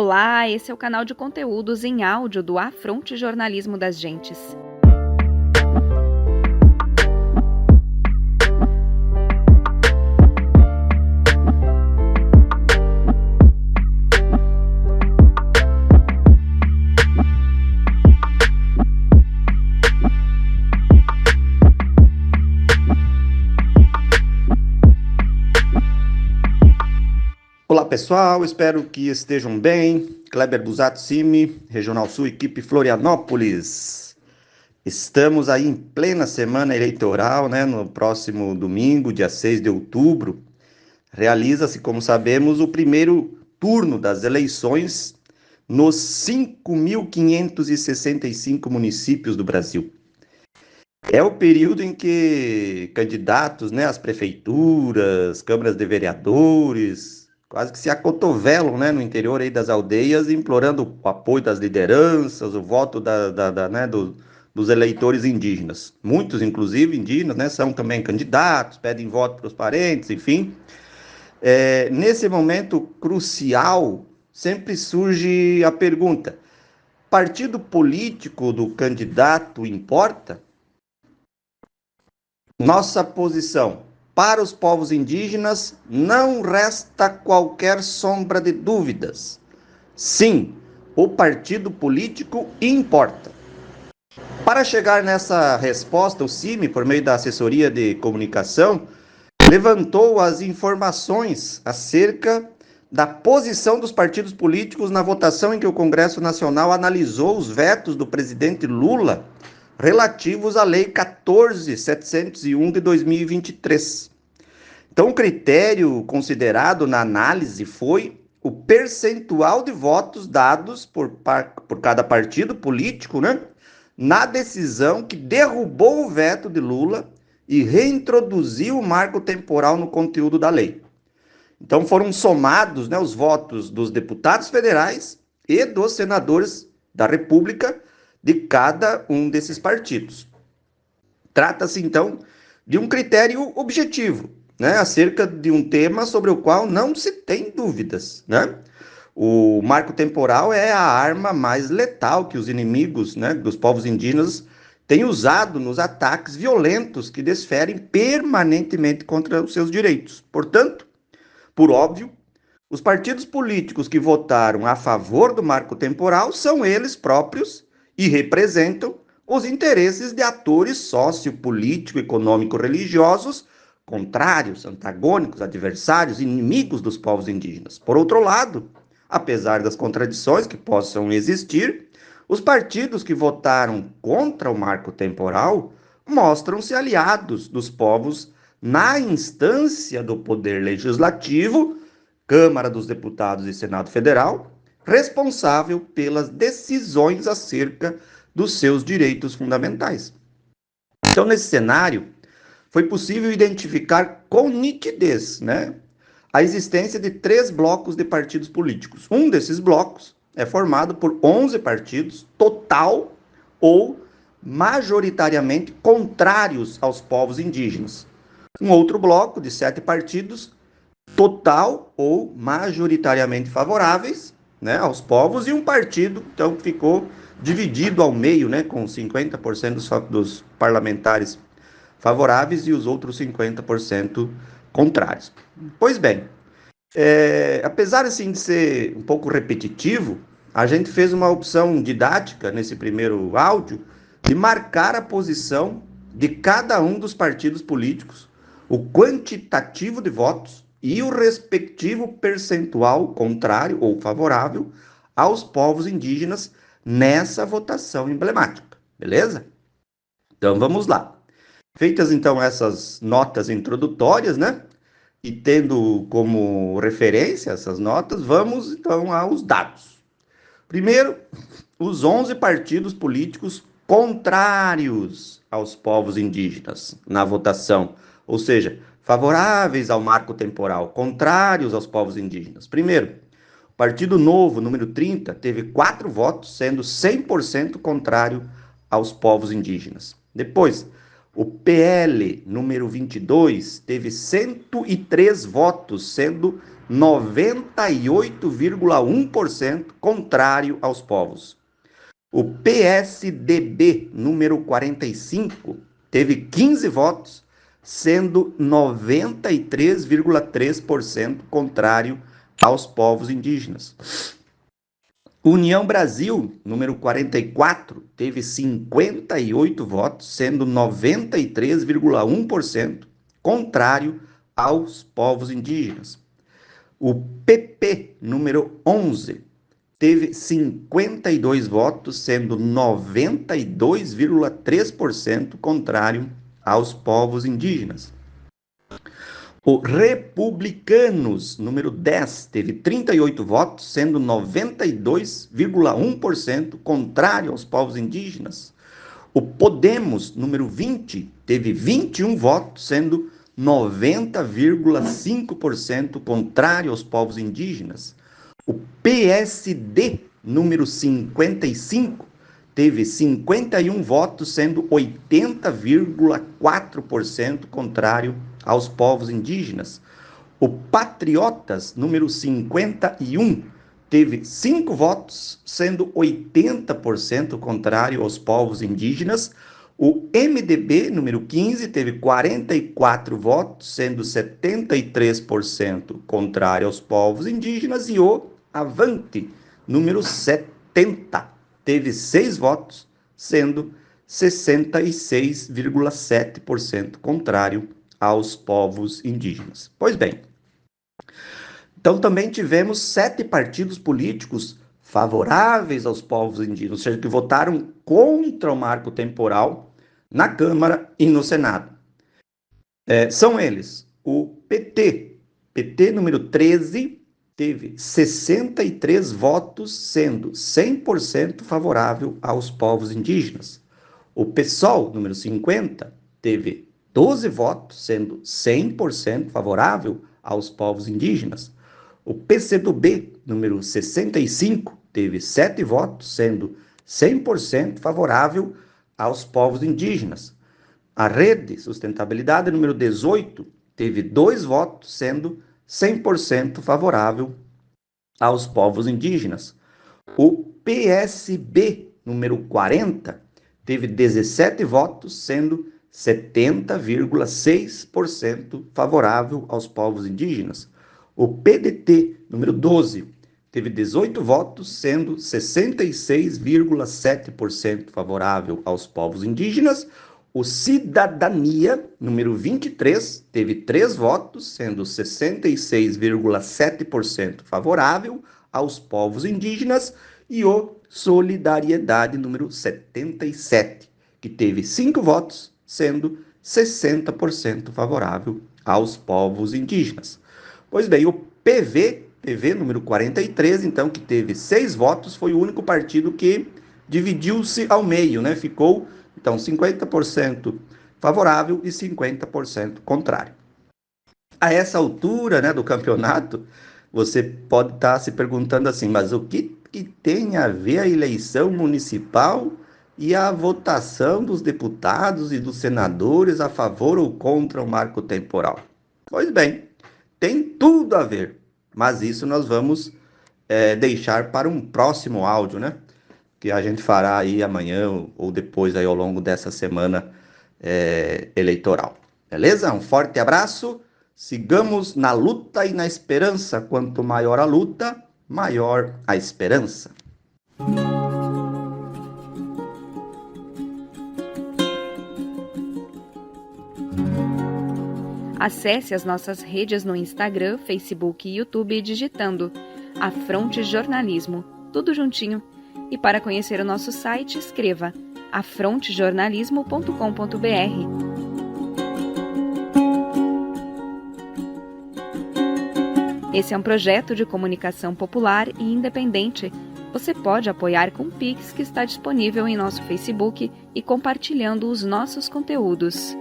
Olá, esse é o canal de conteúdos em áudio do Afronte Jornalismo das Gentes. Olá pessoal, espero que estejam bem. Kleber Busato Cime, Regional Sul, equipe Florianópolis. Estamos aí em plena semana eleitoral, né? No próximo domingo, dia 6 de outubro, realiza-se, como sabemos, o primeiro turno das eleições nos 5.565 municípios do Brasil. É o período em que candidatos, né, às prefeituras, câmaras de vereadores, quase que se acotovelam, né, no interior aí das aldeias, implorando o apoio das lideranças, o voto dos eleitores indígenas. Muitos, inclusive, indígenas, né, são também candidatos, pedem voto para os parentes, enfim. Nesse momento crucial, sempre surge a pergunta: partido político do candidato importa? Nossa posição para os povos indígenas não resta qualquer sombra de dúvidas. Sim, o partido político importa. Para chegar nessa resposta, o CIMI, por meio da assessoria de comunicação, levantou as informações acerca da posição dos partidos políticos na votação em que o Congresso Nacional analisou os vetos do presidente Lula relativos à Lei 14.701 de 2023. Então, o critério considerado na análise foi o percentual de votos dados por cada partido político, né, na decisão que derrubou o veto de Lula e reintroduziu o marco temporal no conteúdo da lei. Então, foram somados, né, os votos dos deputados federais e dos senadores da República de cada um desses partidos. Trata-se, então, de um critério objetivo, né, acerca de um tema sobre o qual não se tem dúvidas, né? O marco temporal é a arma mais letal que os inimigos, né, dos povos indígenas têm usado nos ataques violentos que desferem permanentemente contra os seus direitos. Portanto, por óbvio, os partidos políticos que votaram a favor do marco temporal são eles próprios e representam os interesses de atores sociopolítico, econômico, religiosos contrários, antagônicos, adversários, inimigos dos povos indígenas. Por outro lado, apesar das contradições que possam existir, os partidos que votaram contra o marco temporal mostram-se aliados dos povos na instância do poder legislativo, Câmara dos Deputados e Senado Federal, responsável pelas decisões acerca dos seus direitos fundamentais. Então, nesse cenário, foi possível identificar com nitidez, né, a existência de 3 blocos de partidos políticos. Um desses blocos é formado por 11 partidos, total ou majoritariamente contrários aos povos indígenas. Um outro bloco de 7 partidos, total ou majoritariamente favoráveis, né, aos povos, e um partido, então, que ficou dividido ao meio, né, com 50% dos parlamentares favoráveis e os outros 50% contrários. Pois bem, apesar assim de ser um pouco repetitivo, a gente fez uma opção didática nesse primeiro áudio de marcar a posição de cada um dos partidos políticos, o quantitativo de votos e o respectivo percentual contrário ou favorável aos povos indígenas nessa votação emblemática, beleza? Então vamos lá. Feitas então essas notas introdutórias, né? E tendo como referência essas notas, vamos então aos dados. Primeiro, os 11 partidos políticos contrários aos povos indígenas na votação, ou seja, favoráveis ao marco temporal, contrários aos povos indígenas. Primeiro, o Partido Novo, número 30, teve 4 votos, sendo 100% contrário aos povos indígenas. Depois, O PL número 22 teve 103 votos, sendo 98,1% contrário aos povos. O PSDB número 45 teve 15 votos, sendo 93,3% contrário aos povos indígenas. União Brasil, número 44, teve 58 votos, sendo 93,1% contrário aos povos indígenas. O PP, número 11, teve 52 votos, sendo 92,3% contrário aos povos indígenas. O Republicanos, número 10, teve 38 votos, sendo 92,1% contrário aos povos indígenas. O Podemos, número 20, teve 21 votos, sendo 90,5% contrário aos povos indígenas. O PSD, número 55, teve 51 votos, sendo 80,4% contrário aos povos indígenas. O Patriotas, número 51, teve 5 votos, sendo 80% contrário aos povos indígenas. O MDB, número 15, teve 44 votos, sendo 73% contrário aos povos indígenas. E o Avante, número 70, teve 6 votos, sendo 66,7% contrário aos povos indígenas. Pois bem, então também tivemos 7 partidos políticos favoráveis aos povos indígenas, ou seja, que votaram contra o marco temporal na Câmara e no Senado. São eles: o PT número 13, teve 63 votos, sendo 100% favorável aos povos indígenas. O PSOL, número 50, teve 12 votos, sendo 100% favorável aos povos indígenas. O PCdoB, número 65, teve 7 votos, sendo 100% favorável aos povos indígenas. A Rede Sustentabilidade, número 18, teve 2 votos, sendo 100% favorável aos povos indígenas. O PSB, número 40, teve 17 votos, sendo 70,6% favorável aos povos indígenas. O PDT, número 12, teve 18 votos, sendo 66,7% favorável aos povos indígenas. O Cidadania, número 23, teve 3 votos, sendo 66,7% favorável aos povos indígenas. E o Solidariedade, número 77, que teve 5 votos, sendo 60% favorável aos povos indígenas. Pois bem, o PV número 43, então, que teve 6 votos, foi o único partido que dividiu-se ao meio, né? Ficou, então, 50% favorável e 50% contrário. A essa altura, né, do campeonato, você pode estar se perguntando assim, mas o que tem a ver a eleição municipal e a votação dos deputados e dos senadores a favor ou contra o marco temporal? Pois bem, tem tudo a ver, mas isso nós vamos deixar para um próximo áudio, né? Que a gente fará aí amanhã ou depois aí ao longo dessa semana eleitoral. Beleza? Um forte abraço, sigamos na luta e na esperança. Quanto maior a luta, maior a esperança. Acesse as nossas redes no Instagram, Facebook e YouTube digitando Afronte Jornalismo, tudo juntinho. E para conhecer o nosso site, escreva afrontejornalismo.com.br. Esse é um projeto de comunicação popular e independente. Você pode apoiar com o Pix, que está disponível em nosso Facebook, e compartilhando os nossos conteúdos.